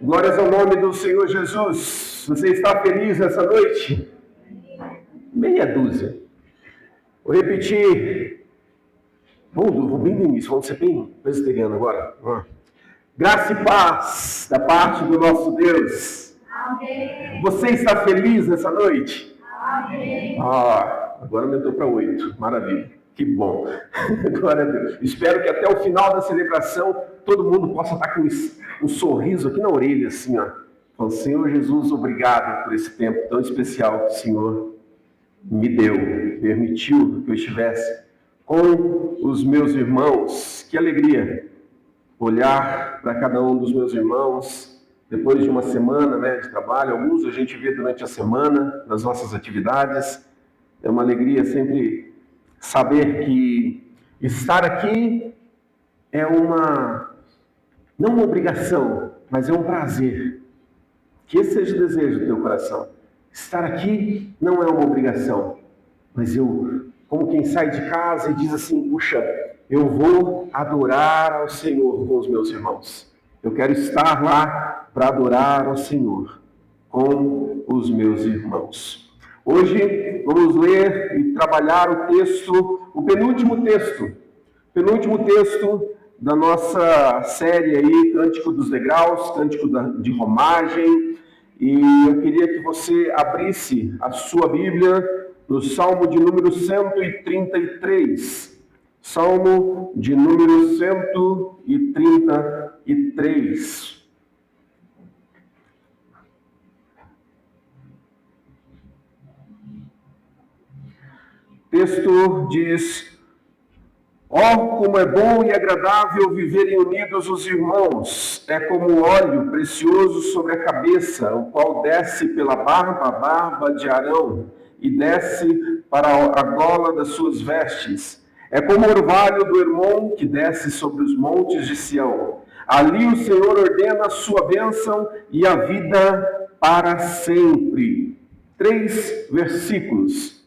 Glórias ao nome do Senhor Jesus. Você está feliz nessa noite? Meia dúzia. Vou repetir. Vamos bem no início, vamos ser bem presbiteriano agora. Graça e paz da parte do nosso Deus. Amém. Você está feliz nessa noite? Amém. Agora aumentou para 8. Maravilha. Que bom. Glória a Deus. Espero que até o final da celebração todo mundo possa estar com um sorriso aqui na orelha, assim, ó. Falando, Senhor Jesus, obrigado por esse tempo tão especial que o Senhor me deu, permitiu que eu estivesse com os meus irmãos. Que alegria olhar para cada um dos meus irmãos depois de uma semana, de trabalho. Alguns a gente vê durante a semana nas nossas atividades. É uma alegria sempre saber que estar aqui é não uma obrigação, mas é um prazer. Que esse seja o desejo do teu coração. Estar aqui não é uma obrigação, mas como quem sai de casa e diz assim, puxa, eu vou adorar ao Senhor com os meus irmãos. Eu quero estar lá para adorar ao Senhor com os meus irmãos. Hoje vamos ler e trabalhar o penúltimo texto da nossa série aí, Cântico dos Degraus, Cântico de Romagem. E eu queria que você abrisse a sua Bíblia no Salmo de número 133. Salmo de número 133. O texto diz: como é bom e agradável viverem unidos os irmãos, é como óleo precioso sobre a cabeça, o qual desce pela barba de Arão, e desce para a gola das suas vestes. É como o orvalho do Hermon, que desce sobre os montes de Sião. Ali o Senhor ordena a sua bênção e a vida para sempre. 3 versículos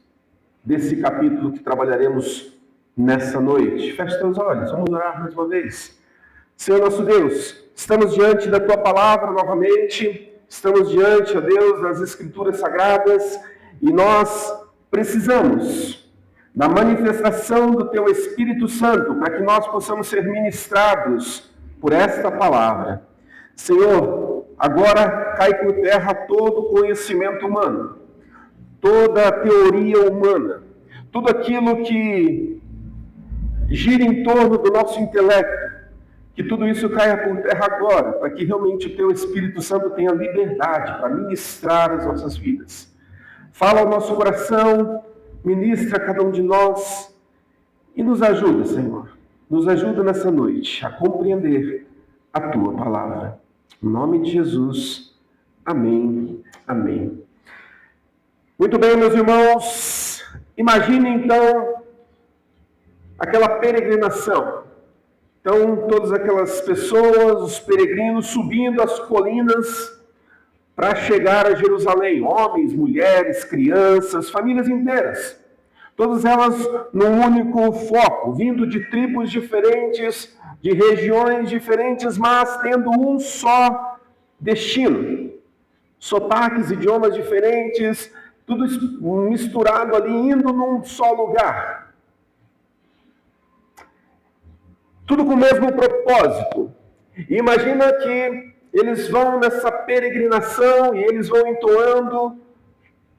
desse capítulo que trabalharemos nessa noite. Feche teus olhos, vamos orar mais uma vez. Senhor nosso Deus, estamos diante da Tua Palavra novamente, estamos diante, ó Deus, das Escrituras Sagradas, e nós precisamos da manifestação do Teu Espírito Santo, para que nós possamos ser ministrados por esta Palavra. Senhor, agora cai por terra todo o conhecimento humano, toda a teoria humana, tudo aquilo que gira em torno do nosso intelecto, que tudo isso caia por terra agora, para que realmente o Teu Espírito Santo tenha liberdade para ministrar as nossas vidas. Fala ao nosso coração, ministra a cada um de nós e nos ajuda, Senhor. Nos ajuda nessa noite a compreender a Tua Palavra. Em nome de Jesus, amém, amém. Muito bem, meus irmãos, imagine então aquela peregrinação. Então, todas aquelas pessoas, os peregrinos, subindo as colinas para chegar a Jerusalém. Homens, mulheres, crianças, famílias inteiras. Todas elas num único foco, vindo de tribos diferentes, de regiões diferentes, mas tendo um só destino. Sotaques, idiomas diferentes, tudo misturado ali, indo num só lugar. Tudo com o mesmo propósito. E imagina que eles vão nessa peregrinação e eles vão entoando,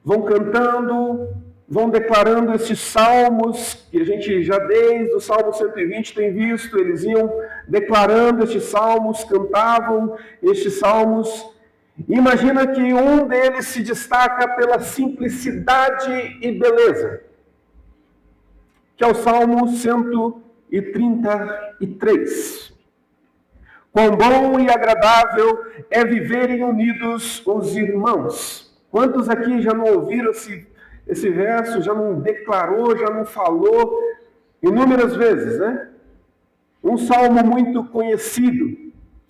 vão cantando, vão declarando esses salmos, que a gente já desde o Salmo 120 tem visto, eles iam declarando estes salmos, cantavam estes salmos. E imagina que um deles se destaca pela simplicidade e beleza, que é o Salmo 133. Quão bom e agradável é viverem unidos os irmãos. Quantos aqui já não ouviram esse verso, já não declarou, já não falou inúmeras vezes, né? Um salmo muito conhecido.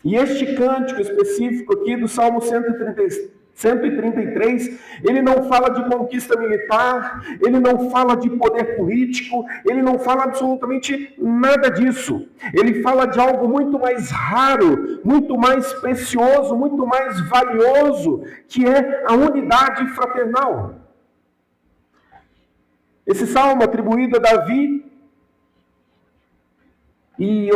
E este cântico específico aqui do Salmo 133 133, ele não fala de conquista militar, ele não fala de poder político, ele não fala absolutamente nada disso. Ele fala de algo muito mais raro, muito mais precioso, muito mais valioso, que é a unidade fraternal. Esse salmo atribuído a Davi, e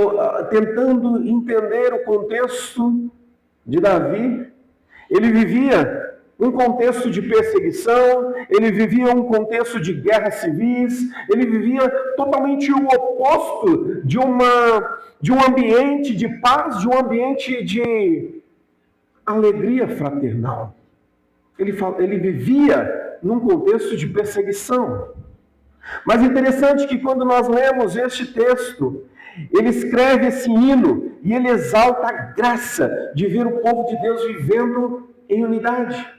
tentando entender o contexto de Davi, ele vivia um contexto de perseguição, ele vivia um contexto de guerras civis, ele vivia totalmente o oposto de um ambiente de paz, de um ambiente de alegria fraternal. Ele vivia num contexto de perseguição. Mas interessante que quando nós lemos este texto, ele escreve esse hino e ele exalta a graça de ver o povo de Deus vivendo em unidade.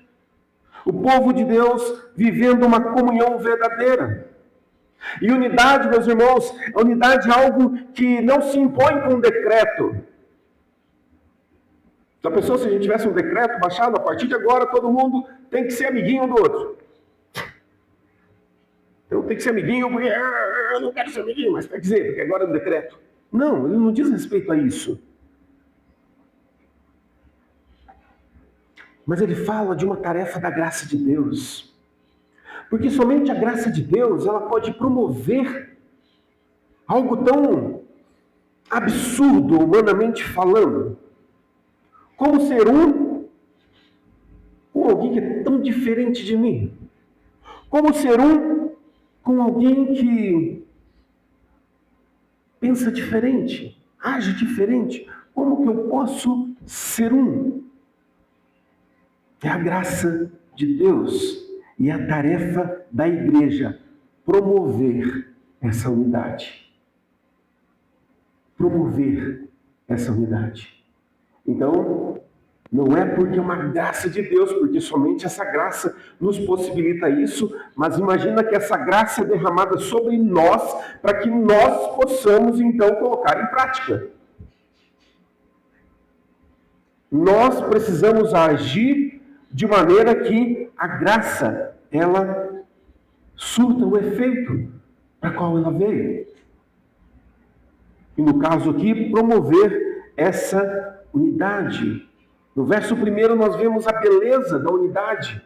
O povo de Deus vivendo uma comunhão verdadeira. E unidade, meus irmãos, a unidade é algo que não se impõe com um decreto. Já pensou se a gente tivesse um decreto baixado, a partir de agora todo mundo tem que ser amiguinho um do outro? Eu tenho que ser amiguinho porque eu não quero ser amiguinho, mas quer dizer, porque agora é um decreto. Não, ele não diz respeito a isso. Mas ele fala de uma tarefa da graça de Deus. Porque somente a graça de Deus, ela pode promover algo tão absurdo, humanamente falando, como ser um com alguém que é tão diferente de mim. Como ser um com alguém que pensa diferente, age diferente. Como que eu posso ser um? É a graça de Deus e a tarefa da igreja promover essa unidade. Promover essa unidade. Então, não é porque é uma graça de Deus, porque somente essa graça nos possibilita isso, mas imagina que essa graça é derramada sobre nós, para que nós possamos então colocar em prática. Nós precisamos agir de maneira que a graça, ela surta o efeito para qual ela veio. E no caso aqui, promover essa unidade. No verso 1 nós vemos a beleza da unidade.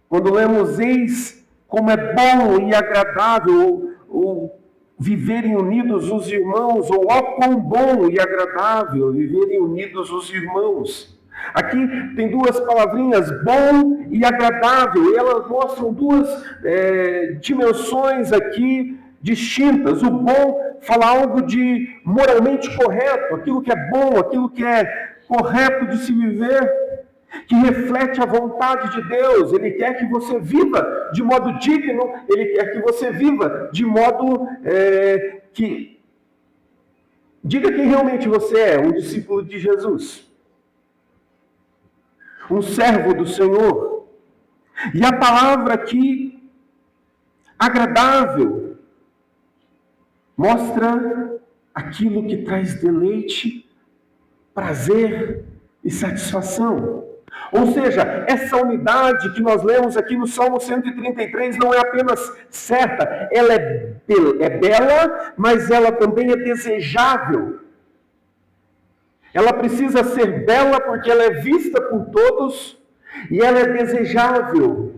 Quando lemos, eis como é bom e agradável ou viverem unidos os irmãos, ou ó quão bom e agradável viverem unidos os irmãos. Aqui tem duas palavrinhas, bom e agradável, e elas mostram duas dimensões aqui distintas. O bom fala algo de moralmente correto, aquilo que é bom, aquilo que é correto de se viver, que reflete a vontade de Deus. Ele quer que você viva de modo digno, Ele quer que você viva de modo que diga quem realmente você é, um discípulo de Jesus, um servo do Senhor. E a palavra aqui, agradável, mostra aquilo que traz deleite, prazer e satisfação. Ou seja, essa unidade que nós lemos aqui no Salmo 133 não é apenas certa, ela é bela, mas ela também é desejável. Ela precisa ser bela porque ela é vista por todos e ela é desejável.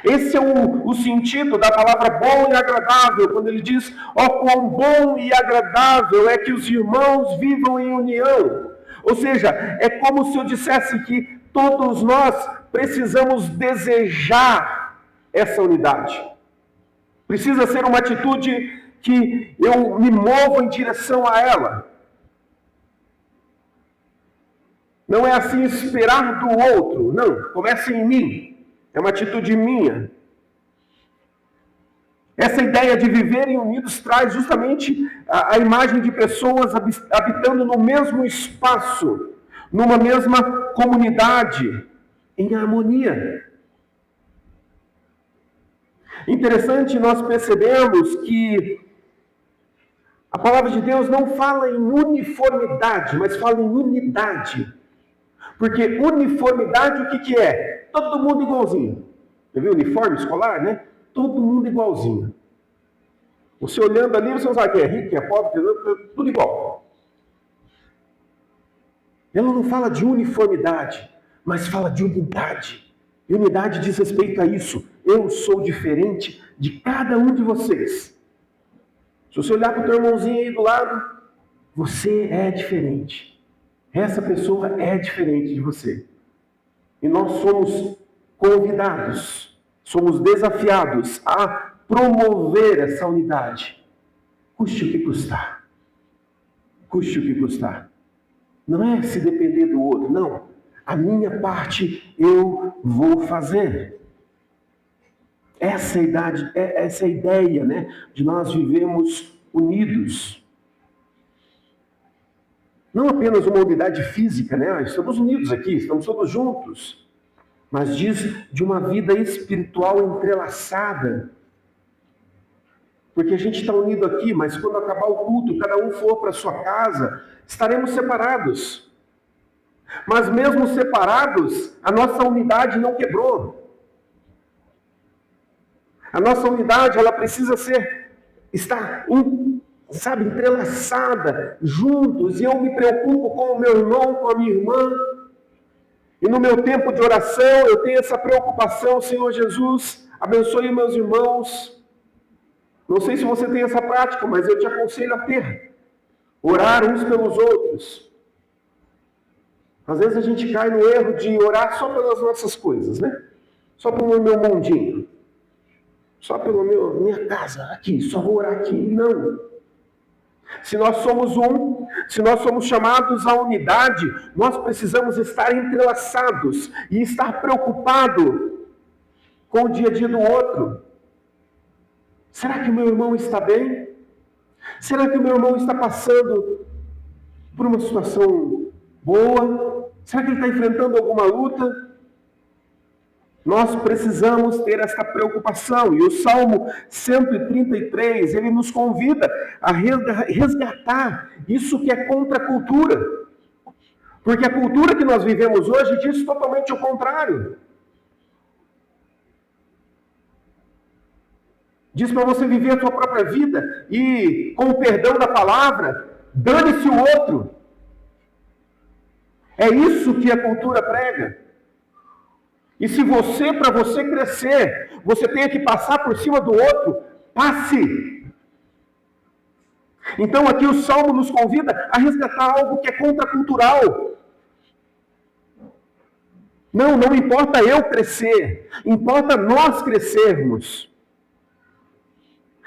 Esse é o sentido da palavra bom e agradável, quando ele diz, ó quão bom e agradável é que os irmãos vivam em união. Ou seja, é como se eu dissesse que todos nós precisamos desejar essa unidade. Precisa ser uma atitude que eu me movo em direção a ela. Não é assim esperar do outro, não, começa em mim. É uma atitude minha. Essa ideia de viverem unidos traz justamente a imagem de pessoas habitando no mesmo espaço, numa mesma comunidade, em harmonia. Interessante, nós percebemos que a palavra de Deus não fala em uniformidade, mas fala em unidade. Porque uniformidade o que é? Todo mundo igualzinho. Já viu uniforme escolar, né? Todo mundo igualzinho. Você olhando ali, você não sabe quem é rico, quem é pobre, tudo igual. Ela não fala de uniformidade, mas fala de unidade. E unidade diz respeito a isso. Eu sou diferente de cada um de vocês. Se você olhar para o teu irmãozinho aí do lado, você é diferente. Essa pessoa é diferente de você. E nós somos convidados, somos desafiados a promover essa unidade. Custe o que custar. Custe o que custar. Não é se depender do outro, não. A minha parte eu vou fazer. Essa é a ideia, né, de nós vivemos unidos. Não apenas uma unidade física, né? Estamos unidos aqui, estamos todos juntos. Mas diz de uma vida espiritual entrelaçada. Porque a gente está unido aqui, mas quando acabar o culto, cada um for para a sua casa, estaremos separados. Mas mesmo separados, a nossa unidade não quebrou. A nossa unidade, ela precisa estar entrelaçada, juntos. E eu me preocupo com o meu irmão, com a minha irmã. E no meu tempo de oração, eu tenho essa preocupação, Senhor Jesus, abençoe meus irmãos. Não sei se você tem essa prática, mas eu te aconselho a ter. Orar uns pelos outros. Às vezes a gente cai no erro de orar só pelas nossas coisas, né? Só pelo meu mundinho. Só pela minha casa, aqui, só vou orar aqui. Não. Se nós somos se nós somos chamados à unidade, nós precisamos estar entrelaçados e estar preocupado com o dia a dia do outro. Será que o meu irmão está bem? Será que o meu irmão está passando por uma situação boa? Será que ele está enfrentando alguma luta? Nós precisamos ter esta preocupação. E o Salmo 133, ele nos convida a resgatar isso que é contra a cultura. Porque a cultura que nós vivemos hoje diz totalmente o contrário. Diz para você viver a sua própria vida e, com o perdão da palavra, dane-se o outro. É isso que a cultura prega. E se para você crescer, você tem que passar por cima do outro, passe. Então aqui o Salmo nos convida a resgatar algo que é contracultural. Não importa eu crescer, importa nós crescermos.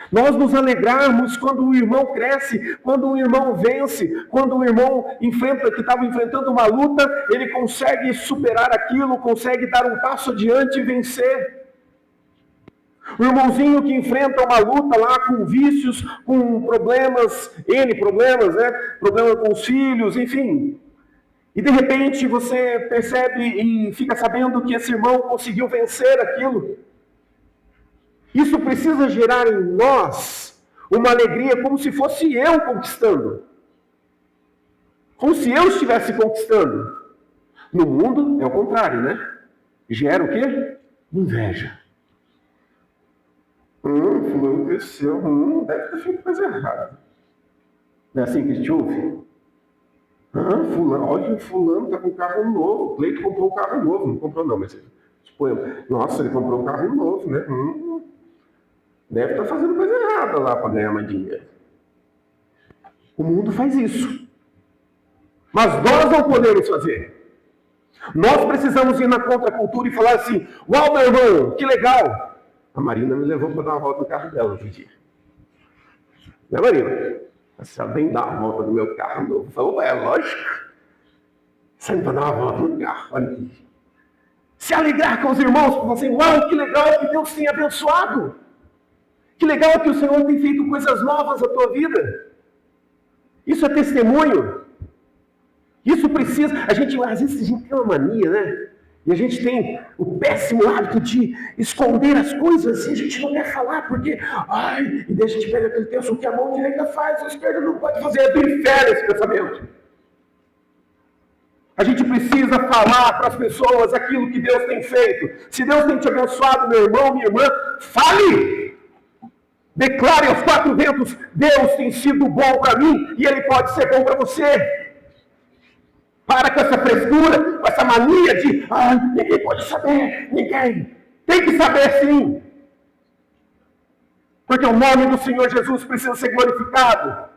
Nós nos alegrarmos quando o irmão cresce, quando o irmão vence, quando o irmão que estava enfrentando uma luta, ele consegue superar aquilo, consegue dar um passo adiante e vencer. O irmãozinho que enfrenta uma luta lá com vícios, com problemas, né? Problema com os filhos, enfim. E de repente você percebe e fica sabendo que esse irmão conseguiu vencer aquilo. Isso precisa gerar em nós uma alegria como se fosse eu conquistando. Como se eu estivesse conquistando. No mundo é o contrário, né? Gera o quê? Inveja. Fulano cresceu. Deve ter feito coisa errada. Não é assim que a gente ouve? Olha, fulano está com um carro novo. O Cleito comprou um carro novo. Não comprou não, mas nossa, ele comprou um carro novo, né? Deve estar fazendo coisa errada lá para ganhar mais dinheiro. O mundo faz isso. Mas nós não podemos fazer. Nós precisamos ir na contracultura e falar assim: uau, meu irmão, que legal. A Marina me levou para dar uma volta no carro dela outro dia. Né, Marina? Você vem dar uma volta no meu carro novo. Falou, é lógico. Sempre para dar uma volta no carro. Olha aqui. Se alegrar com os irmãos, falar assim: uau, que legal que Deus tem abençoado. Que legal que o Senhor tem feito coisas novas na tua vida. Isso é testemunho. Isso precisa... Às vezes a gente tem uma mania, né? E a gente tem o péssimo hábito de esconder as coisas e a gente não quer falar porque... e daí a gente pega aquele texto que a mão direita faz, a esquerda não pode fazer. É do inferno esse pensamento. A gente precisa falar para as pessoas aquilo que Deus tem feito. Se Deus tem te abençoado, meu irmão, minha irmã, fale! Declare aos quatro ventos: Deus tem sido bom para mim e Ele pode ser bom para você. Para com essa frescura, com essa mania de ninguém pode saber, ninguém. Tem que saber sim. Porque o nome do Senhor Jesus precisa ser glorificado.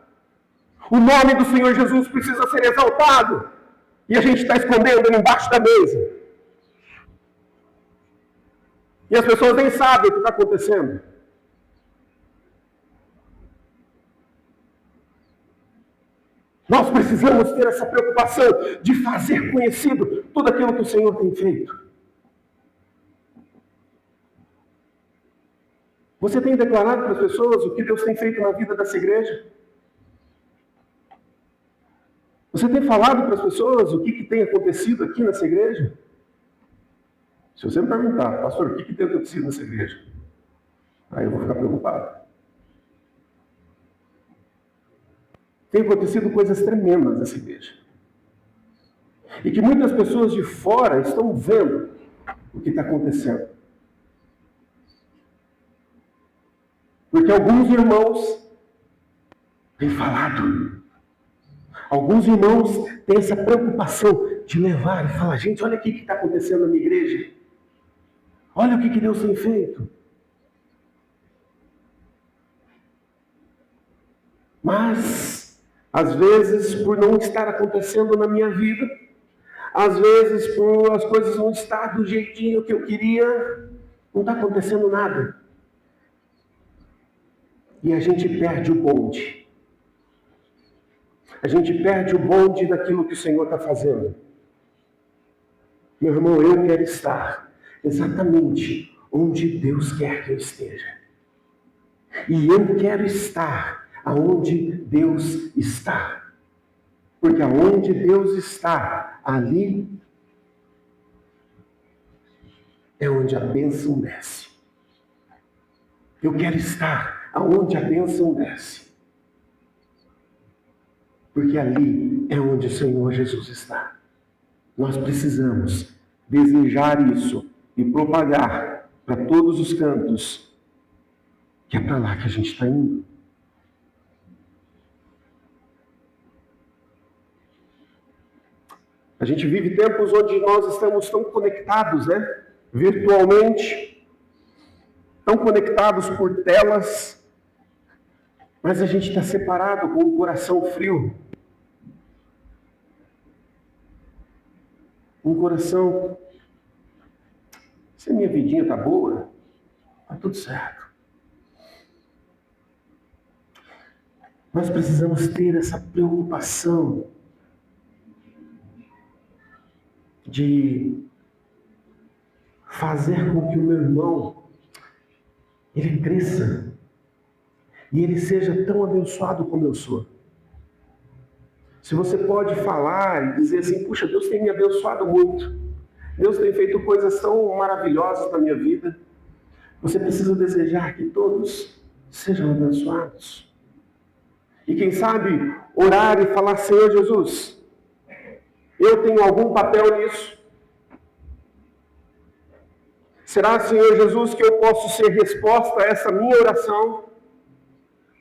O nome do Senhor Jesus precisa ser exaltado. E a gente está escondendo ele embaixo da mesa. E as pessoas nem sabem o que está acontecendo. Nós precisamos ter essa preocupação de fazer conhecido tudo aquilo que o Senhor tem feito. Você tem declarado para as pessoas o que Deus tem feito na vida dessa igreja? Você tem falado para as pessoas o que tem acontecido aqui nessa igreja? Se você me perguntar, pastor, o que tem acontecido nessa igreja? Aí eu vou ficar preocupado. Tem acontecido coisas tremendas nessa igreja. E que muitas pessoas de fora estão vendo o que está acontecendo. Porque alguns irmãos têm falado. Alguns irmãos têm essa preocupação de levar e falar: gente, olha aqui o que está acontecendo na minha igreja. Olha o que Deus tem feito. Mas, às vezes, por não estar acontecendo na minha vida, às vezes, por as coisas não estar do jeitinho que eu queria, não está acontecendo nada. E a gente perde o bonde. A gente perde o bonde daquilo que o Senhor está fazendo. Meu irmão, eu quero estar exatamente onde Deus quer que eu esteja. E eu quero estar aonde Deus está. Porque aonde Deus está, ali é onde a bênção desce. Eu quero estar aonde a bênção desce. Porque ali é onde o Senhor Jesus está. Nós precisamos desejar isso e propagar para todos os cantos que é para lá que a gente está indo. A gente vive tempos onde nós estamos tão conectados, né? Virtualmente, tão conectados por telas, mas a gente está separado com o coração frio. Um coração, se a minha vidinha está boa, está tudo certo. Nós precisamos ter essa preocupação de fazer com que o meu irmão, ele cresça e ele seja tão abençoado como eu sou. Se você pode falar e dizer assim: puxa, Deus tem me abençoado muito, Deus tem feito coisas tão maravilhosas na minha vida, você precisa desejar que todos sejam abençoados. E quem sabe orar e falar: Senhor Jesus, eu tenho algum papel nisso? Será, Senhor Jesus, que eu posso ser resposta a essa minha oração?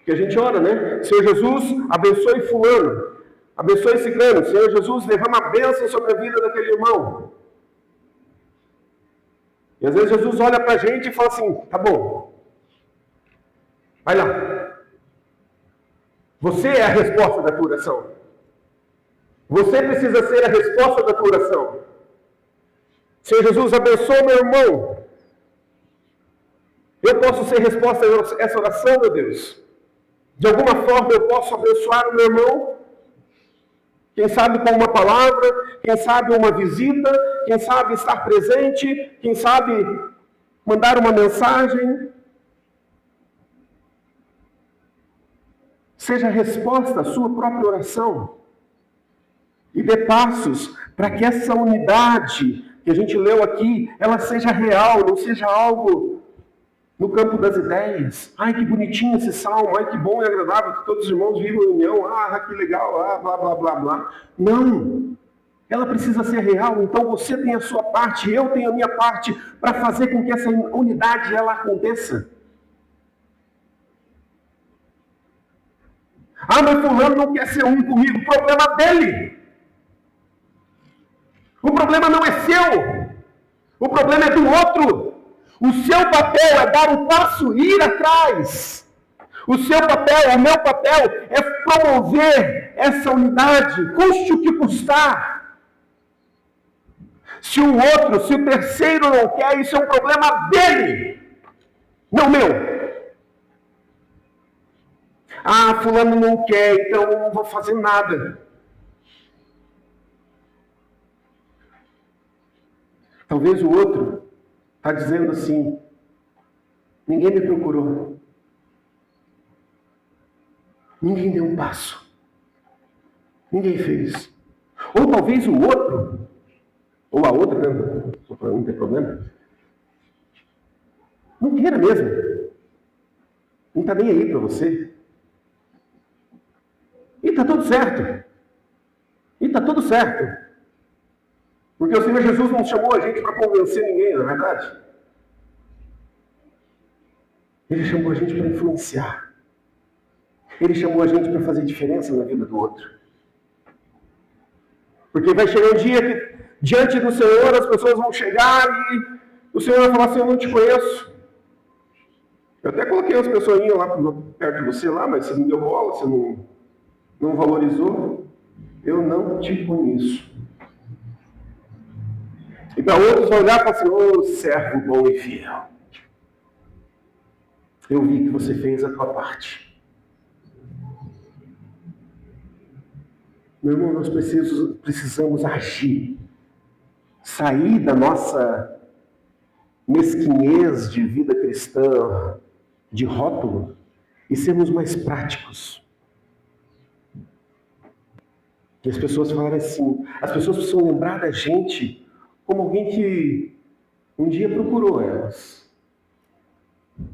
Que a gente ora, né? Senhor Jesus, abençoe fulano, abençoe ciclano. Senhor Jesus, derrama a bênção sobre a vida daquele irmão. E às vezes Jesus olha para a gente e fala assim: tá bom, vai lá. Você é a resposta da tua oração. Você precisa ser a resposta da tua oração. Senhor Jesus, abençoa meu irmão. Eu posso ser resposta a essa oração, meu Deus. De alguma forma eu posso abençoar o meu irmão. Quem sabe com uma palavra, quem sabe uma visita, quem sabe estar presente, quem sabe mandar uma mensagem. Seja a resposta à sua própria oração. E dê passos para que essa unidade que a gente leu aqui, ela seja real, não seja algo no campo das ideias. Ai, que bonitinho esse salmo, ai, que bom e agradável que todos os irmãos vivam em união, que legal, blá, blá, blá, blá. Não. ela precisa ser real. Então você tem a sua parte, eu tenho a minha parte, para fazer com que essa unidade ela aconteça. Ah, mas fulano não quer ser um comigo. O problema dele. O problema não é seu. O problema é do outro. O seu papel é dar o passo e ir atrás. O seu papel, o meu papel, é promover essa unidade, custe o que custar. Se o outro, se o terceiro não quer, isso é um problema dele, não meu. Ah, fulano não quer, então eu não vou fazer nada. Talvez o outro está dizendo assim, ninguém me procurou. Ninguém deu um passo. Ninguém fez. Ou talvez o outro, ou a outra, né? Não tem problema. Não queira mesmo. Não está nem aí para você. E está tudo certo. E está tudo certo. Porque o Senhor Jesus não chamou a gente para convencer ninguém, não é verdade? Ele chamou a gente para influenciar. Ele chamou a gente para fazer diferença na vida do outro. Porque vai chegar um dia que, diante do Senhor, as pessoas vão chegar e o Senhor vai falar assim, eu não te conheço. Eu até coloquei as pessoinhas lá perto de você, lá, mas você não deu bola, você não valorizou. Eu não te conheço. E para outros vão olhar e falar assim, ô servo bom e fiel. Eu vi que você fez a tua parte. Meu irmão, nós precisamos agir. Sair da nossa mesquinhez de vida cristã, de rótulo, e sermos mais práticos. E as pessoas falarem assim, as pessoas precisam lembrar da gente como alguém que um dia procurou elas.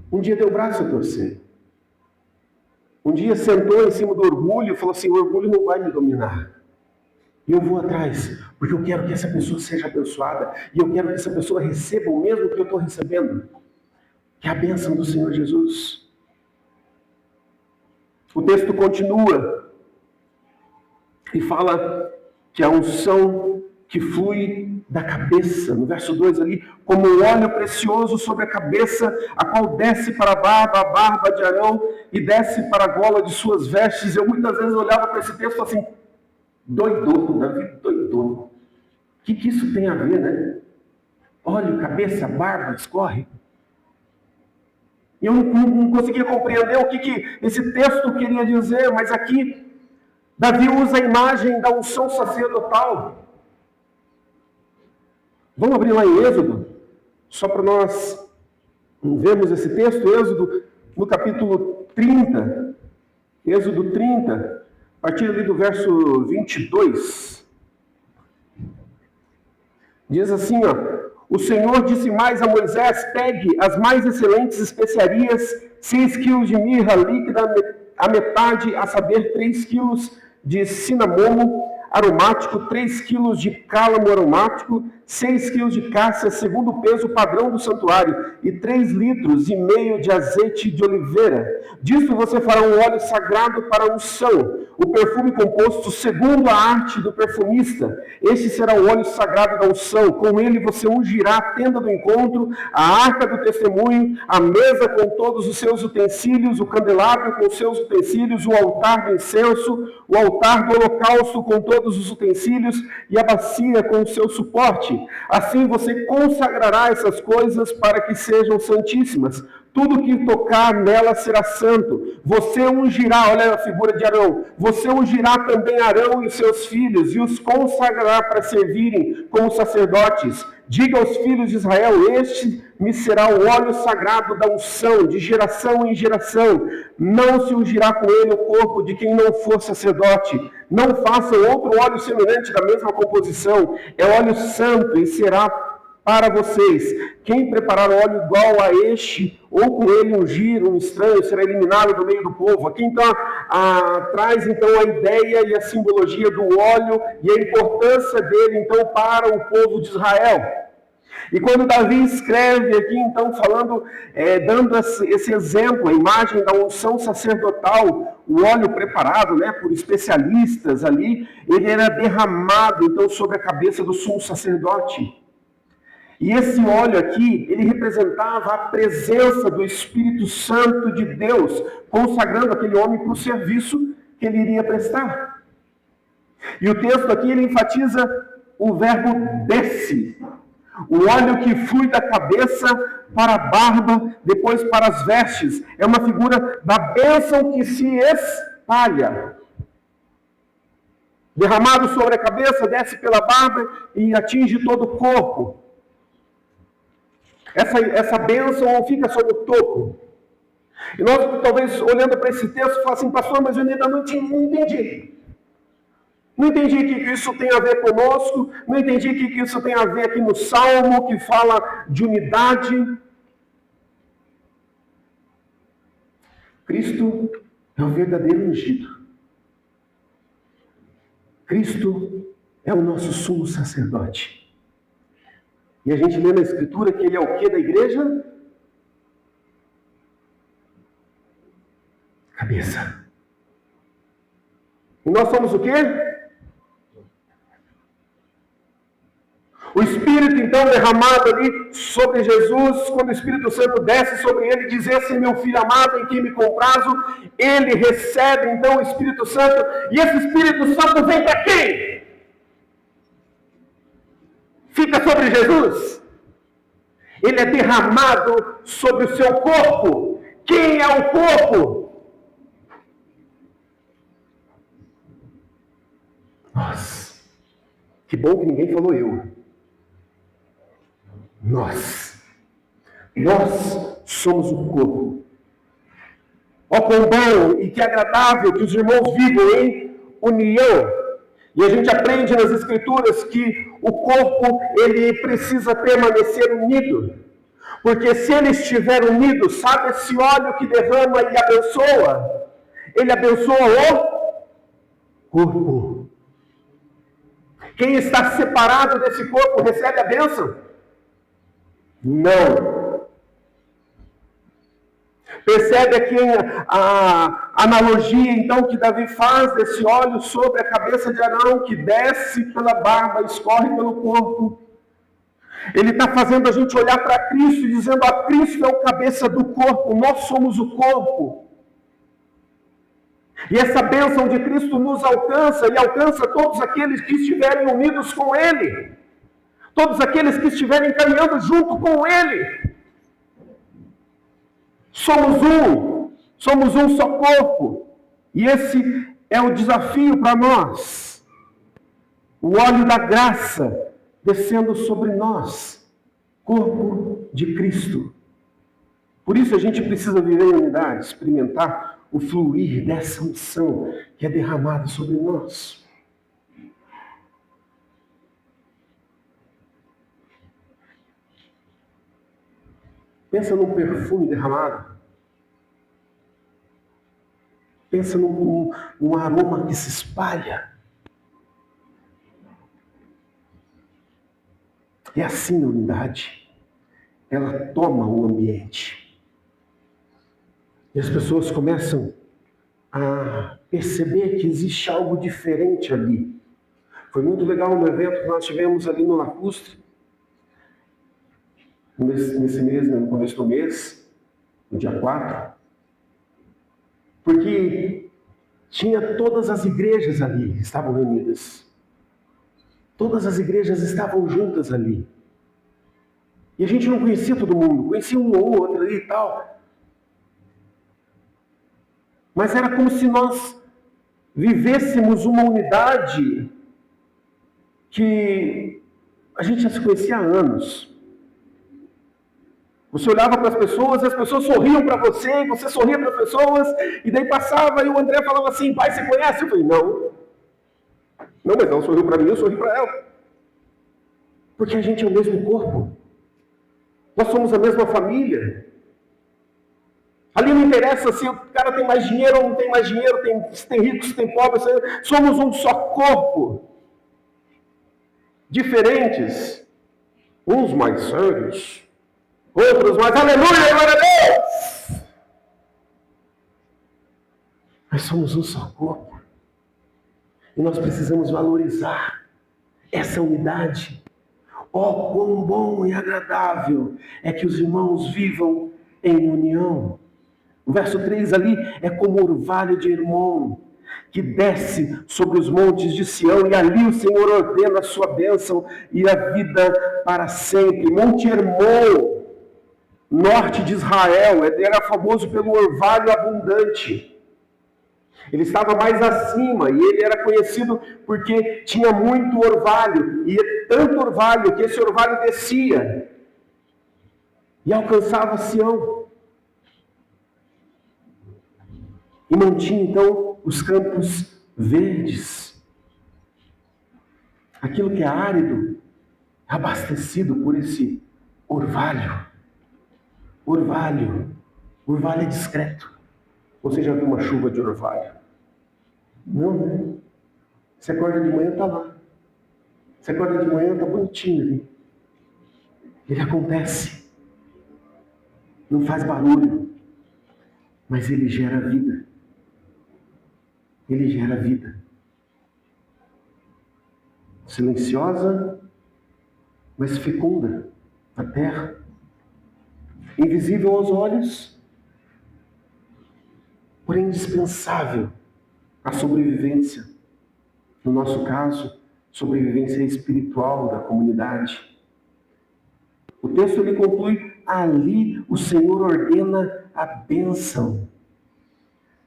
Um dia deu o braço a torcer. Um dia sentou em cima do orgulho e falou assim, o orgulho não vai me dominar. E eu vou atrás, porque eu quero que essa pessoa seja abençoada. E eu quero que essa pessoa receba o mesmo que eu estou recebendo. Que é a bênção do Senhor Jesus. O texto continua e fala que a unção que flui da cabeça, no verso 2 ali, como um óleo precioso sobre a cabeça, a qual desce para a barba de Arão, e desce para a gola de suas vestes. Eu muitas vezes olhava para esse texto e falava assim, doidou, Davi doidou. O que isso tem a ver, né? Óleo, cabeça, barba, escorre. E eu não conseguia compreender o que esse texto queria dizer, mas aqui Davi usa a imagem da unção sacerdotal. Vamos abrir lá em Êxodo, só para nós vermos esse texto, Êxodo no capítulo 30, Êxodo 30, a partir ali do verso 22. Diz assim, ó, o Senhor disse mais a Moisés, pegue as mais excelentes especiarias, 6 quilos de mirra líquida, a metade, a saber, 3 quilos de cinamomo aromático, 3 quilos de cálamo aromático, 6 quilos de cássia, segundo o peso padrão do santuário, e 3 litros e meio de azeite de oliveira. Disso você fará um óleo sagrado para a unção, o perfume composto segundo a arte do perfumista. Este será o óleo sagrado da unção. Com ele você ungirá a tenda do encontro, a arca do testemunho, a mesa com todos os seus utensílios, o candelabro com os seus utensílios, o altar do incenso, o altar do holocausto com todos os utensílios e a bacia com o seu suporte. Assim você consagrará essas coisas para que sejam santíssimas. Tudo que tocar nela será santo. Você ungirá, olha a figura de Arão, você ungirá também Arão e seus filhos e os consagrará para servirem como sacerdotes. Diga aos filhos de Israel, este me será o óleo sagrado da unção, de geração em geração. Não se ungirá com ele o corpo de quem não for sacerdote. Não façam outro óleo semelhante da mesma composição. É óleo santo e será para vocês. Quem preparar óleo igual a este, ou com ele ungir um estranho, será eliminado do meio do povo. Aqui então traz então a ideia e a simbologia do óleo e a importância dele então para o povo de Israel. E quando Davi escreve aqui, então, falando, dando esse exemplo, a imagem da unção sacerdotal, o óleo preparado, né, por especialistas ali, ele era derramado, então, sobre a cabeça do sumo sacerdote. E esse óleo aqui, ele representava a presença do Espírito Santo de Deus, consagrando aquele homem para o serviço que ele iria prestar. E o texto aqui, ele enfatiza o verbo desce. O óleo que flui da cabeça para a barba, depois para as vestes. É uma figura da bênção que se espalha. Derramado sobre a cabeça, desce pela barba e atinge todo o corpo. Essa bênção fica sobre o topo. E nós, talvez, olhando para esse texto, falamos assim, pastor, mas eu ainda não entendi. Não entendi o que isso tem a ver conosco, não entendi o que isso tem a ver aqui no Salmo, que fala de unidade. Cristo é o verdadeiro ungido. Cristo é o nosso sumo sacerdote. E a gente lê na Escritura que ele é o quê da igreja? Cabeça. E nós somos o quê? O Espírito, então, derramado ali sobre Jesus, quando o Espírito Santo desce sobre ele, diz, esse é meu Filho amado, em quem me comprazo, ele recebe, então, o Espírito Santo, e esse Espírito Santo vem para quem? Fica sobre Jesus. Ele é derramado sobre o seu corpo. Quem é o corpo? Nossa, que bom que ninguém falou eu. Nós somos o corpo. Ó, quão bom e que agradável que os irmãos vivam em união. E a gente aprende nas Escrituras que o corpo, ele precisa permanecer unido. Porque se ele estiver unido, sabe esse óleo que derrama e abençoa? Ele abençoa o corpo. Quem está separado desse corpo recebe a bênção? Não. Percebe aqui a analogia, então, que Davi faz desse óleo sobre a cabeça de Arão, que desce pela barba, escorre pelo corpo. Ele está fazendo a gente olhar para Cristo, dizendo, Cristo é o cabeça do corpo, nós somos o corpo. E essa bênção de Cristo nos alcança, e alcança todos aqueles que estiverem unidos com Ele. Todos aqueles que estiverem caminhando junto com Ele. Somos um só corpo. E esse é o desafio para nós. O óleo da graça descendo sobre nós. Corpo de Cristo. Por isso a gente precisa viver em unidade, experimentar o fluir dessa unção que é derramada sobre nós. Pensa num perfume derramado. Pensa num aroma que se espalha. É assim a unidade. Ela toma o ambiente. E as pessoas começam a perceber que existe algo diferente ali. Foi muito legal no evento que nós tivemos ali no Lacustre. Nesse mês, no começo do mês, no dia 4, porque tinha todas as igrejas ali, estavam reunidas. Todas as igrejas estavam juntas ali. E a gente não conhecia todo mundo, conhecia um ou outro ali e tal. Mas era como se nós vivêssemos uma unidade que a gente já se conhecia há anos. Você olhava para as pessoas, e as pessoas sorriam para você, e você sorria para as pessoas, e daí passava, e o André falava assim, pai, você conhece? Eu falei, não. Não, mas ela sorriu para mim, eu sorri para ela. Porque a gente é o mesmo corpo. Nós somos a mesma família. Ali não interessa se o cara tem mais dinheiro ou não tem mais dinheiro, se tem ricos, se tem pobres. Somos um só corpo. Diferentes. Uns mais sérios, outros mais aleluia, glória a Deus. Mas somos um só corpo. E nós precisamos valorizar essa unidade. Oh, quão bom e agradável é que os irmãos vivam em união. O verso 3 ali é como orvalho de Hermon, que desce sobre os montes de Sião, e ali o Senhor ordena a sua bênção e a vida para sempre. Monte Hermon, norte de Israel, ele era famoso pelo orvalho abundante. Ele estava mais acima e ele era conhecido porque tinha muito orvalho, e tanto orvalho que esse orvalho descia e alcançava Sião. E mantinha então os campos verdes. Aquilo que é árido, abastecido por esse orvalho. Orvalho é discreto. Você já viu uma chuva de orvalho? Não, né? Você acorda de manhã, está lá. Você acorda de manhã, está bonitinho ali. Ele acontece. Não faz barulho. Mas ele gera vida. Ele gera vida. Silenciosa, mas fecunda a terra. Invisível aos olhos, porém indispensável à sobrevivência. No nosso caso, sobrevivência espiritual da comunidade. O texto ele conclui: ali o Senhor ordena a bênção.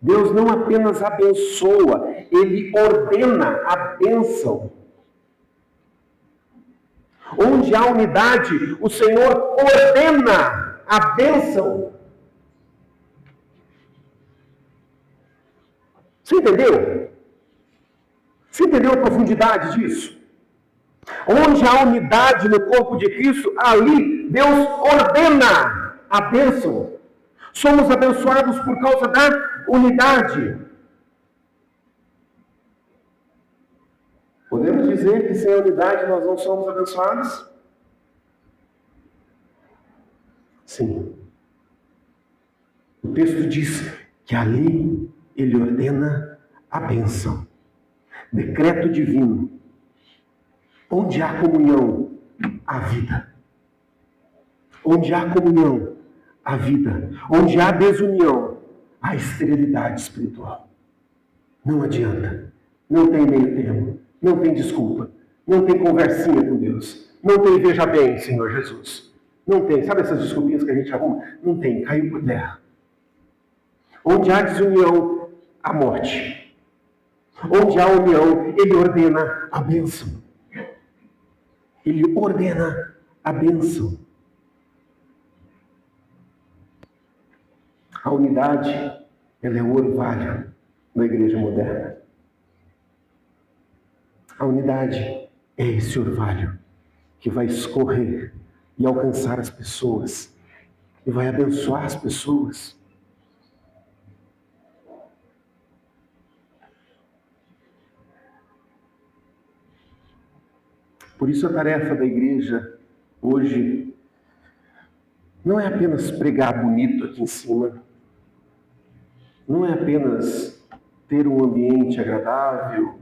Deus não apenas abençoa, Ele ordena a bênção. Onde há unidade, o Senhor ordena a bênção. Você entendeu? Você entendeu a profundidade disso? Onde há unidade no corpo de Cristo, ali Deus ordena a bênção. Somos abençoados por causa da unidade. Podemos dizer que sem a unidade nós não somos abençoados? Sim. O texto diz que ali ele ordena a bênção. Decreto divino. Onde há comunhão, há vida. Onde há comunhão, há vida. Onde há desunião, há esterilidade espiritual. Não adianta. Não tem meio termo. Não tem desculpa. Não tem conversinha com Deus. Não tem veja bem, Senhor Jesus. Não tem. Sabe essas desculpinhas que a gente arruma? Não tem. Caiu por terra. Onde há desunião, há morte. Onde há união, ele ordena a bênção. Ele ordena a bênção. A unidade, ela é o orvalho da igreja moderna. A unidade é esse orvalho que vai escorrer e alcançar as pessoas e vai abençoar as pessoas. Por isso a tarefa da igreja hoje não é apenas pregar bonito aqui em cima, não é apenas ter um ambiente agradável,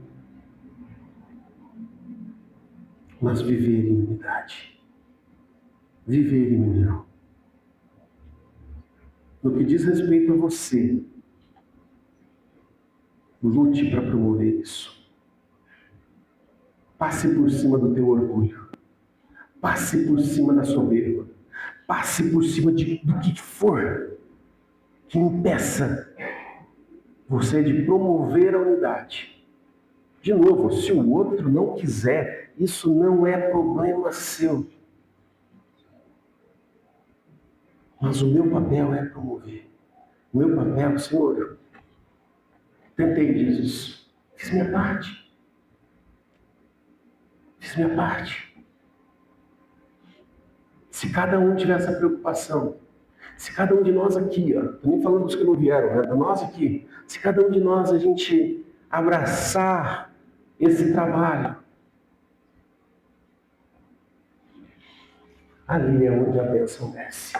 mas viver em unidade, viver em união. No que diz respeito a você, lute para promover isso. Passe por cima do teu orgulho. Passe por cima da soberba. Passe por cima do que for que impeça você de promover a unidade. De novo, se o outro não quiser, isso não é problema seu. Mas o meu papel é promover. O meu papel, Senhor, tentei, Jesus, fiz minha parte. Fiz minha parte. Se cada um tiver essa preocupação, se cada um de nós aqui, estou nem falando dos que não vieram, né? Nós aqui, se cada um de nós a gente abraçar esse trabalho, ali é onde a bênção desce.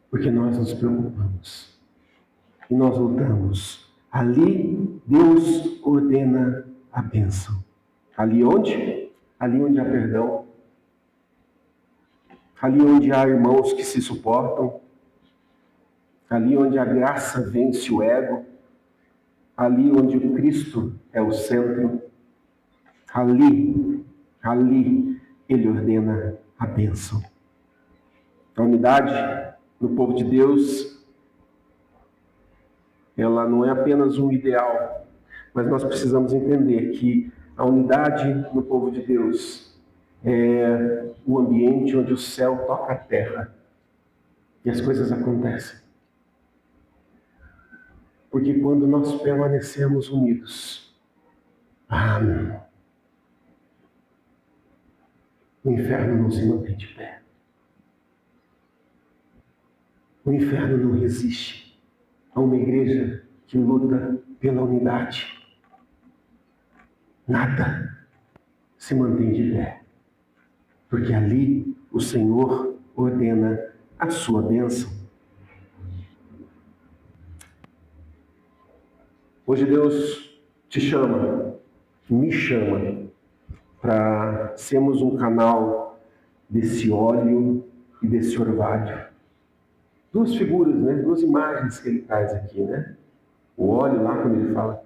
Porque nós nos preocupamos e nós lutamos. Ali Deus ordena a bênção. Ali onde? Ali onde há perdão. Ali onde há irmãos que se suportam. Ali onde a graça vence o ego. Ali onde o Cristo é o centro. Ali Ele ordena a bênção. A unidade no povo de Deus, ela não é apenas um ideal, mas nós precisamos entender que a unidade no povo de Deus é o ambiente onde o céu toca a terra e as coisas acontecem. Porque quando nós permanecemos unidos, o inferno não se mantém de pé. O inferno não resiste a uma igreja que luta pela unidade. Nada se mantém de pé, porque ali o Senhor ordena a sua bênção. Hoje Deus te chama, me chama, para sermos um canal desse óleo e desse orvalho. Duas figuras, né? Duas imagens que ele traz aqui, né? O óleo lá, quando ele fala,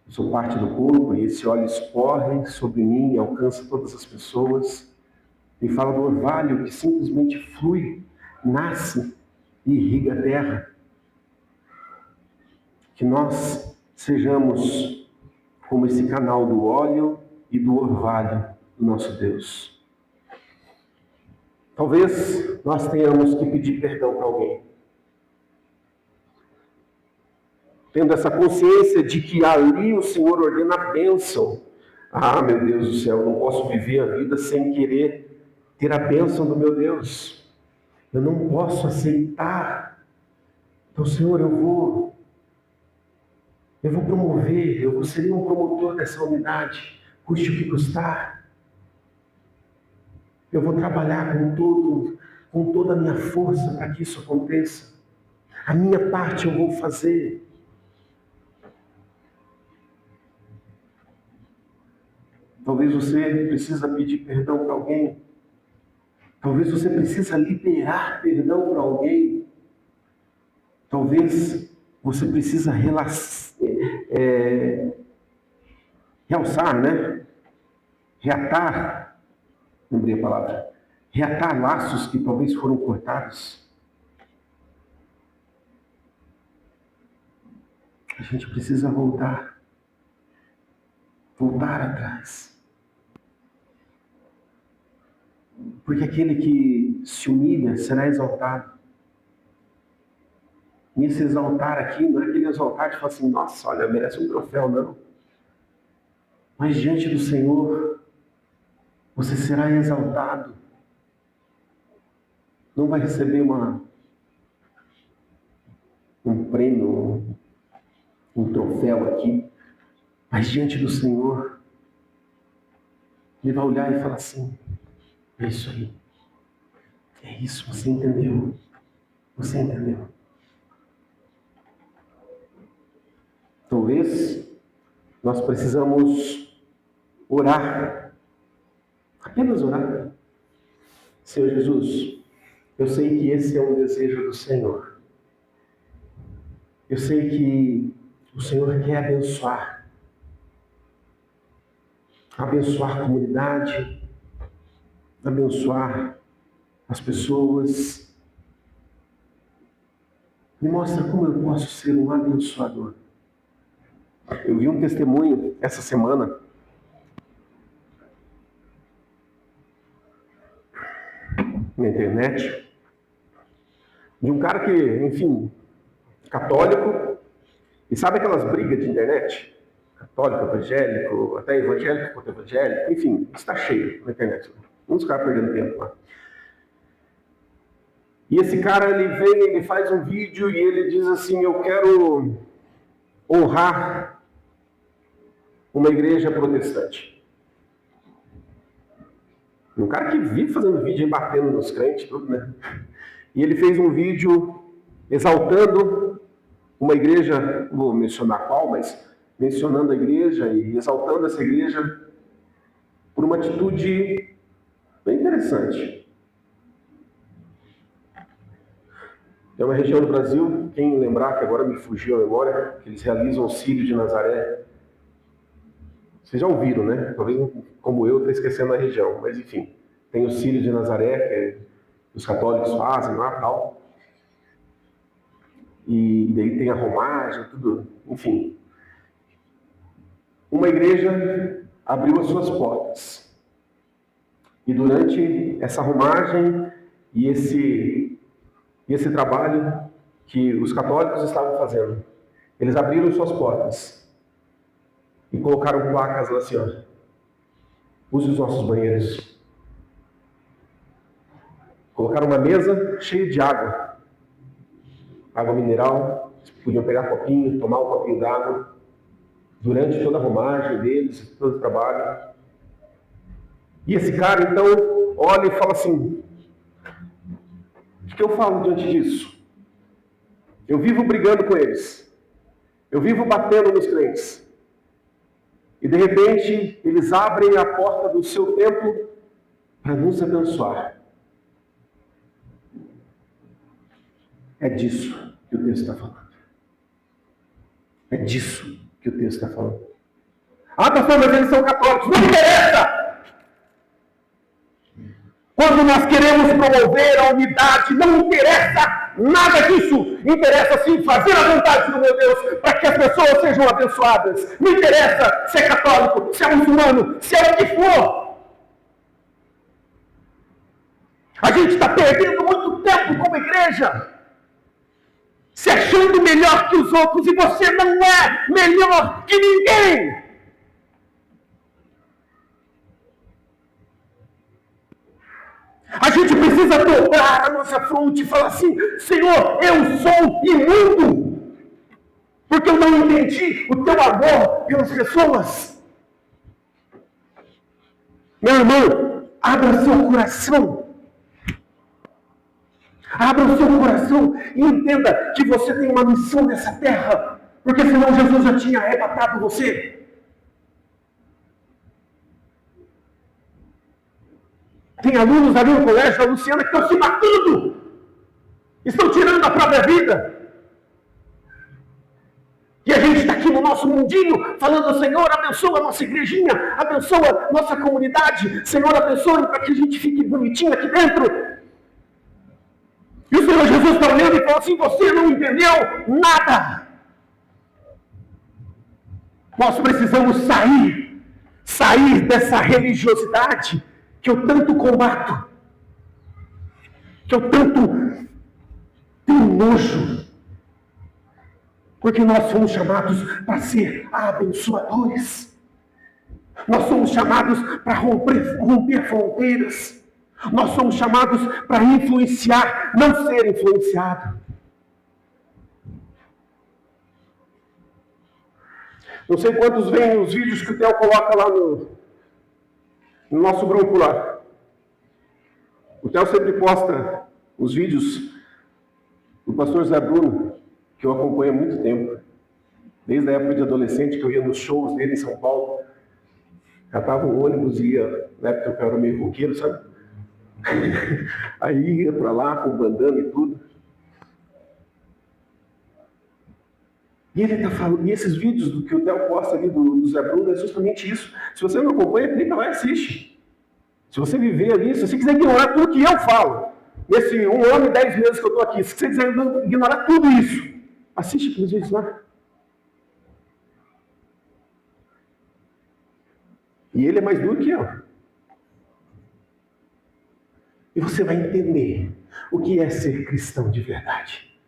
eu sou parte do corpo, e esse óleo escorre sobre mim e alcança todas as pessoas. Ele fala do orvalho que simplesmente flui, nasce e irriga a terra. Que nós sejamos como esse canal do óleo e do orvalho do nosso Deus. Talvez nós tenhamos que pedir perdão para alguém. Tendo essa consciência de que ali o Senhor ordena a bênção. Meu Deus do céu, eu não posso viver a vida sem querer ter a bênção do meu Deus. Eu não posso aceitar. Então, Senhor, eu vou promover, eu seria um promotor dessa unidade, custe o que custar. Eu vou trabalhar com toda a minha força para que isso aconteça. A minha parte eu vou fazer. Talvez você precisa pedir perdão para alguém. Talvez você precisa liberar perdão para alguém. Talvez você precisa realçar, né? Reatar. Lembrei a palavra. Reatar laços que talvez foram cortados. A gente precisa voltar atrás. Porque aquele que se humilha será exaltado. E esse exaltar aqui não é aquele exaltar de falar assim, nossa, olha, merece um troféu, não. Mas diante do Senhor, você será exaltado. Não vai receber um prêmio, um troféu aqui. Mas diante do Senhor, Ele vai olhar e falar assim, é isso aí. É isso, você entendeu. Você entendeu. Talvez nós precisamos orar. Apenas orar. Senhor Jesus, eu sei que esse é um desejo do Senhor. Eu sei que o Senhor quer abençoar. Abençoar a comunidade, abençoar as pessoas. Me mostra como eu posso ser um abençoador. Eu vi um testemunho essa semana na internet de um cara que, enfim, católico, e sabe aquelas brigas de internet? Católico, evangélico, até evangélico contra evangélico, enfim, está cheio na internet. Uns caras perdendo tempo lá. E esse cara, ele faz um vídeo e ele diz assim: eu quero honrar uma igreja protestante. Um cara que vive fazendo vídeo e batendo nos crentes, tudo, né? E ele fez um vídeo exaltando uma igreja, não vou mencionar qual, mas mencionando a igreja e exaltando essa igreja por uma atitude bem interessante. Tem uma região do Brasil, quem lembrar, que agora me fugiu a memória, que eles realizam o Círio de Nazaré. Vocês já ouviram, né? Talvez, como eu, estou esquecendo a região, mas enfim. Tem o Círio de Nazaré, que os católicos fazem lá e tal. E daí tem a romagem, tudo, enfim. Uma igreja abriu as suas portas. E durante essa romagem e esse trabalho que os católicos estavam fazendo, eles abriram suas portas e colocaram placas lá assim, ó: use os nossos banheiros. Colocaram uma mesa cheia de água mineral, eles podiam pegar copinho, tomar um copinho d'água, durante toda a romagem deles, todo o trabalho. E esse cara, então, olha e fala assim: o que eu falo diante disso? Eu vivo brigando com eles, eu vivo batendo nos crentes, e de repente eles abrem a porta do seu templo para nos abençoar. É disso que o texto está falando. É disso que o texto está falando. Ah, pastor, mas eles são católicos. Não interessa! Quando nós queremos promover a unidade, não interessa nada disso. Interessa sim fazer a vontade do meu Deus para que as pessoas sejam abençoadas. Não interessa se é católico, se é muçulmano, se é o que for. A gente está perdendo muito tempo como igreja, se achando melhor que os outros, e você não é melhor que ninguém. A gente precisa dobrar a nossa fronte e falar assim: Senhor, eu sou imundo, porque eu não entendi o teu amor pelas pessoas. Meu irmão, abra seu coração. Abra o seu coração e entenda que você tem uma missão nessa terra, porque senão Jesus já tinha arrebatado você. Tem alunos ali no colégio da Luciana que estão se matando, estão tirando a própria vida. E a gente está aqui no nosso mundinho falando: Senhor, abençoa a nossa igrejinha, abençoa a nossa comunidade, Senhor, abençoe para que a gente fique bonitinho aqui dentro. E o Senhor Jesus está olhando e fala assim: você não entendeu nada. Nós precisamos sair dessa religiosidade que eu tanto combato, que eu tanto tenho nojo, porque nós somos chamados para ser abençoadores. Nós somos chamados para romper fronteiras. Nós somos chamados para influenciar, não ser influenciado. Não sei quantos veem os vídeos que o Theo coloca lá no nosso grupo lá. O Theo sempre posta os vídeos do pastor Zé Bruno, que eu acompanho há muito tempo. Desde a época de adolescente, que eu ia nos shows dele em São Paulo. Catava um ônibus e ia, na época eu era meio roqueiro, sabe? Aí ia para lá com bandana e tudo. E ele está falando, e esses vídeos do que o Theo posta ali do Zé Bruno é justamente isso. Se você não acompanha, clica lá e assiste. Se você viver ali, se você quiser ignorar tudo que eu falo, nesse 1 ano e 10 meses que eu estou aqui, se você quiser ignorar tudo isso, assiste aqueles vídeos lá. E ele é mais duro que eu. E você vai entender o que é ser cristão de verdade.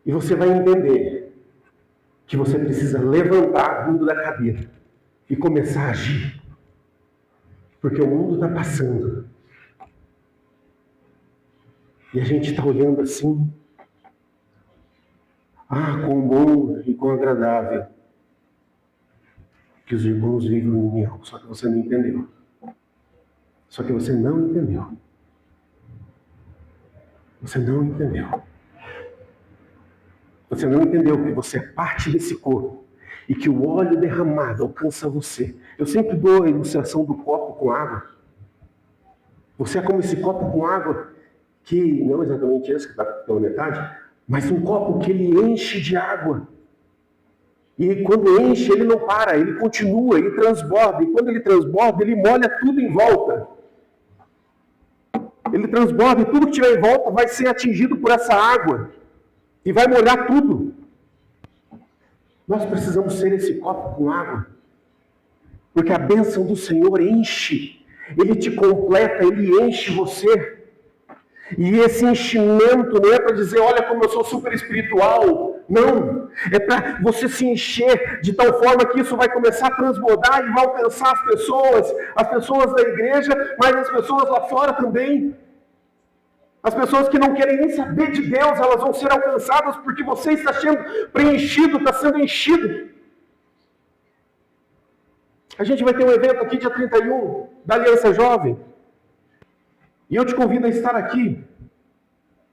E você vai entender que você precisa levantar a bunda da cadeira e começar a agir. Porque o mundo está passando. E a gente está olhando assim, quão bom e quão agradável que os irmãos vivem em união. Só que você não entendeu. Só que você não entendeu. Você não entendeu. Você não entendeu que você é parte desse corpo e que o óleo derramado alcança você. Eu sempre dou a ilustração do copo com água. Você é como esse copo com água que, não exatamente esse que está pela metade, mas um copo que ele enche de água. E quando enche, ele não para, ele continua, ele transborda. E quando ele transborda, ele molha tudo em volta. Ele transborda e tudo que tiver em volta vai ser atingido por essa água. E vai molhar tudo. Nós precisamos ser esse copo com água. Porque a bênção do Senhor enche. Ele te completa, ele enche você. E esse enchimento não é para dizer, olha como eu sou super espiritual. Não. É para você se encher de tal forma que isso vai começar a transbordar e vai alcançar as pessoas da igreja, mas as pessoas lá fora também. As pessoas que não querem nem saber de Deus, elas vão ser alcançadas porque você está sendo preenchido, está sendo enchido. A gente vai ter um evento aqui dia 31 da Aliança Jovem. E eu te convido a estar aqui.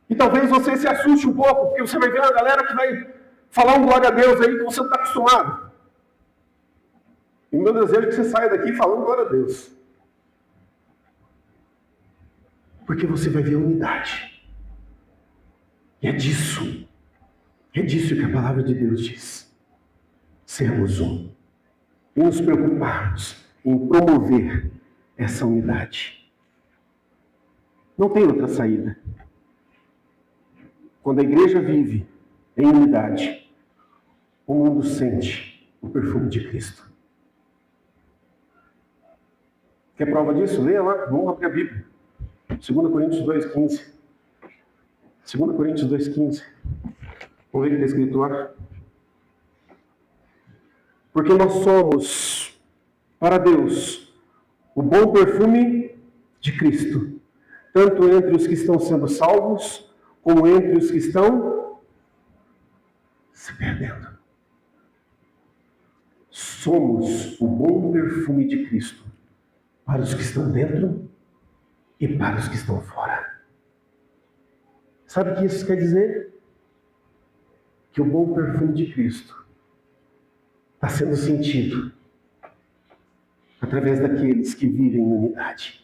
E talvez você se assuste um pouco, porque você vai ver uma galera que vai falar um glória a Deus aí que você não está acostumado. E o meu desejo é que você saia daqui falando glória a Deus. Porque você vai ver a unidade. E é disso que a palavra de Deus diz. Sermos um. E nos preocuparmos em promover essa unidade. Não tem outra saída. Quando a igreja vive em unidade, o mundo sente o perfume de Cristo. Quer prova disso? Leia lá, vamos abrir a Bíblia. 2 Coríntios 2,15. 2 Coríntios 2,15. Vamos ver o que está escrito lá. Porque nós somos, para Deus, o bom perfume de Cristo, tanto entre os que estão sendo salvos, como entre os que estão se perdendo. Somos o bom perfume de Cristo para os que estão dentro e para os que estão fora. Sabe o que isso quer dizer? Que o bom perfume de Cristo está sendo sentido através daqueles que vivem em unidade.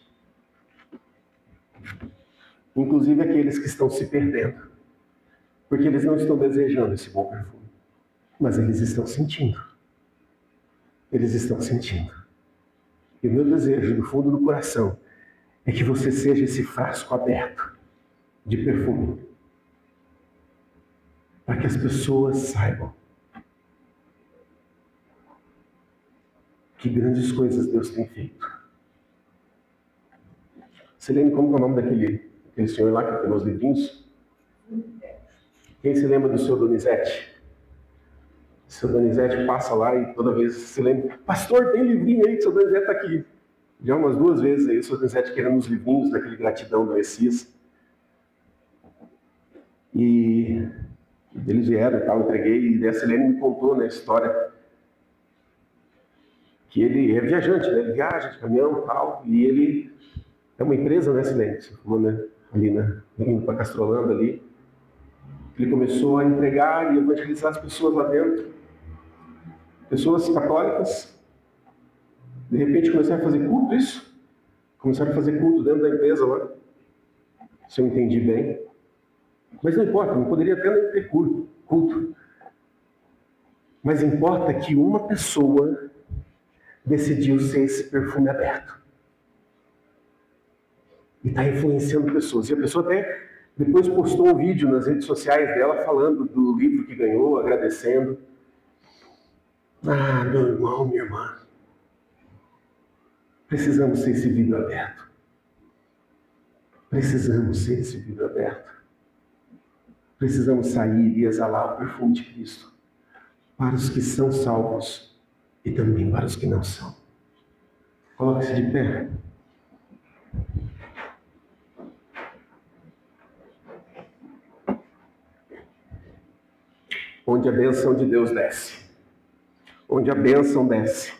Inclusive aqueles que estão se perdendo. Porque eles não estão desejando esse bom perfume. Mas eles estão sentindo. Eles estão sentindo. E o meu desejo, do fundo do coração, é que você seja esse frasco aberto de perfume. Para que as pessoas saibam que grandes coisas Deus tem feito. Você lembra como é o nome daquele senhor lá que pegou os livrinhos? Quem se lembra do seu Donizete? O seu Donizete passa lá e toda vez se lembra, pastor, tem livrinho aí que o seu Donizete está aqui. Já umas 2 vezes aí o seu Donizete querendo os livrinhos daquele Gratidão do Messias. E eles vieram e tal, entreguei, e a Silene me contou, né, a história que ele é viajante, né? Ele viaja de caminhão e tal, e ele é uma empresa, né, Silene? Você falou, né? Ali, né? Indo para Castrolanda ali. Ele começou a entregar e evangelizar as pessoas lá dentro. Pessoas católicas. De repente começaram a fazer culto, isso? Começaram a fazer culto dentro da empresa lá. Se eu entendi bem. Mas não importa, não poderia até nem ter culto. Mas importa que uma pessoa decidiu ser esse perfume aberto. E está influenciando pessoas. E a pessoa até depois postou um vídeo nas redes sociais dela falando do livro que ganhou, agradecendo. Ah, meu irmão, minha irmã. Precisamos ser esse vidro aberto. Precisamos ser esse vidro aberto. Precisamos sair e exalar o perfume de Cristo para os que são salvos e também para os que não são. Coloque-se de pé. onde a bênção de Deus desce. Onde a bênção desce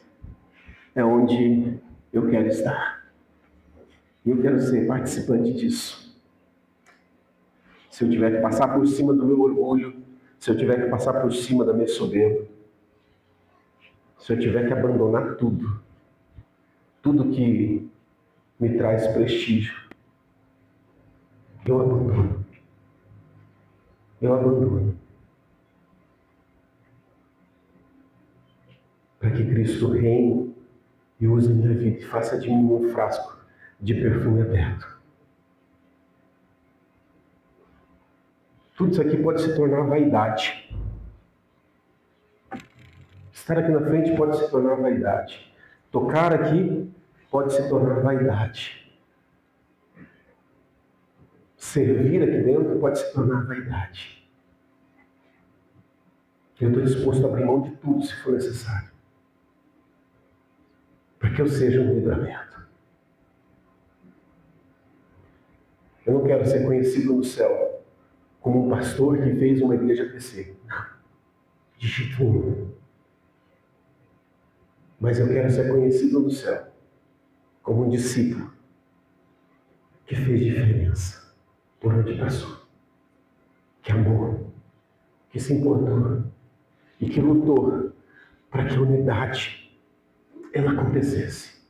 é onde eu quero estar. E eu quero ser participante disso. Se eu tiver que passar por cima do meu orgulho, se eu tiver que passar por cima da minha soberba, se eu tiver que abandonar tudo, tudo que me traz prestígio, eu abandono. Eu abandono. Para que Cristo reine e use a minha vida e faça de mim um frasco de perfume aberto. Tudo isso aqui pode se tornar vaidade. Estar aqui na frente pode se tornar vaidade. Tocar aqui pode se tornar vaidade. Servir aqui dentro pode se tornar vaidade. Eu estou disposto a abrir mão de tudo se for necessário, para que eu seja um livro aberto. Eu não quero ser conhecido no céu como um pastor que fez uma igreja crescer. Não, de jeito nenhum. Mas eu quero ser conhecido no céu como um discípulo que fez diferença por onde passou, que amou, que se importou e que lutou para que a unidade ela acontecesse,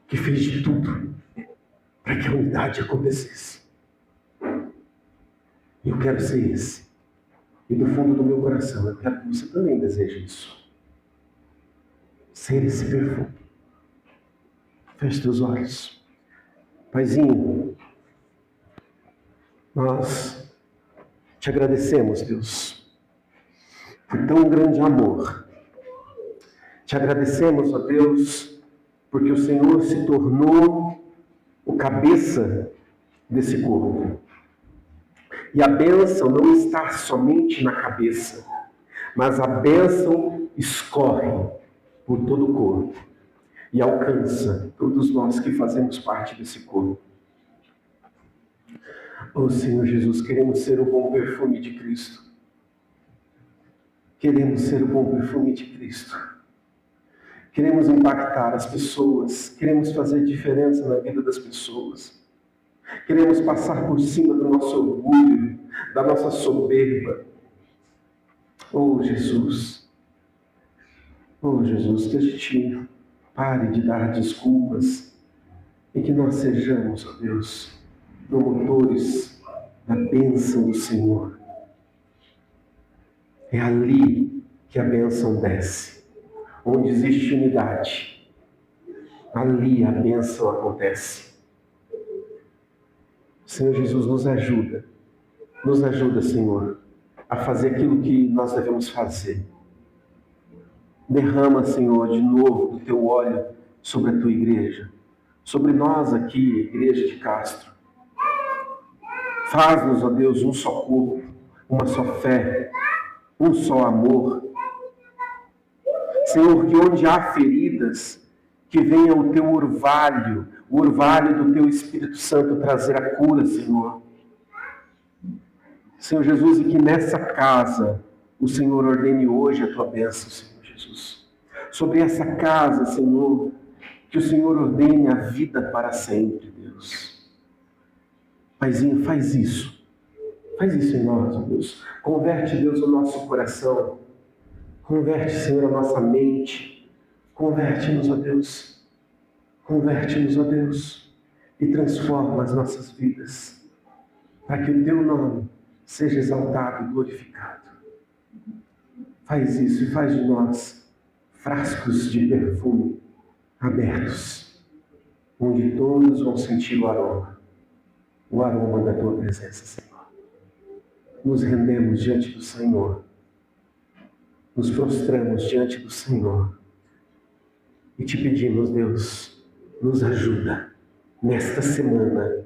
que fez de tudo para que a unidade acontecesse. Eu quero ser esse. E do fundo do meu coração, eu quero que você também deseje isso. Ser esse perfume. Feche teus olhos. Paizinho, nós te agradecemos, Deus, por tão grande amor. Te agradecemos, ó Deus, porque o Senhor se tornou o cabeça desse corpo. E a bênção não está somente na cabeça, mas a bênção escorre por todo o corpo e alcança todos nós que fazemos parte desse corpo. Oh Senhor Jesus, queremos ser o bom perfume de Cristo. Queremos ser o bom perfume de Cristo. Queremos impactar as pessoas, queremos fazer diferença na vida das pessoas. Queremos passar por cima do nosso orgulho, da nossa soberba. Oh Jesus, que a gente pare de dar desculpas e que nós sejamos, ó Deus, promotores da bênção do Senhor. É ali que a bênção desce. Onde existe unidade, ali a bênção acontece. Senhor Jesus, nos ajuda, Senhor, a fazer aquilo que nós devemos fazer. Derrama, Senhor, de novo o teu óleo sobre a tua igreja, sobre nós aqui, igreja de Castro. Faz-nos, ó Deus, um só corpo, uma só fé, um só amor. Senhor, que onde há feridas, que venha o teu orvalho, o orvalho do teu Espírito Santo trazer a cura, Senhor. Senhor Jesus, e que nessa casa o Senhor ordene hoje a tua bênção, Senhor Jesus. Sobre essa casa, Senhor, que o Senhor ordene a vida para sempre, Deus. Paizinho, faz isso em nós, ó Deus. Converte, Deus, o nosso coração. Converte, Senhor, a nossa mente. Converte-nos, ó Deus. Converte-nos, ó Deus. E transforma as nossas vidas. Para que o teu nome seja exaltado e glorificado. Faz isso e faz de nós frascos de perfume abertos. Onde todos vão sentir o aroma da tua presença, Senhor. Nos rendemos diante do Senhor. Nos prostramos diante do Senhor e te pedimos, Deus, nos ajuda nesta semana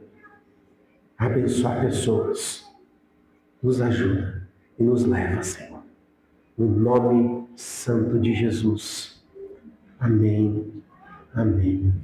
a abençoar pessoas. Nos ajuda e nos leva, Senhor. No nome santo de Jesus. Amém. Amém.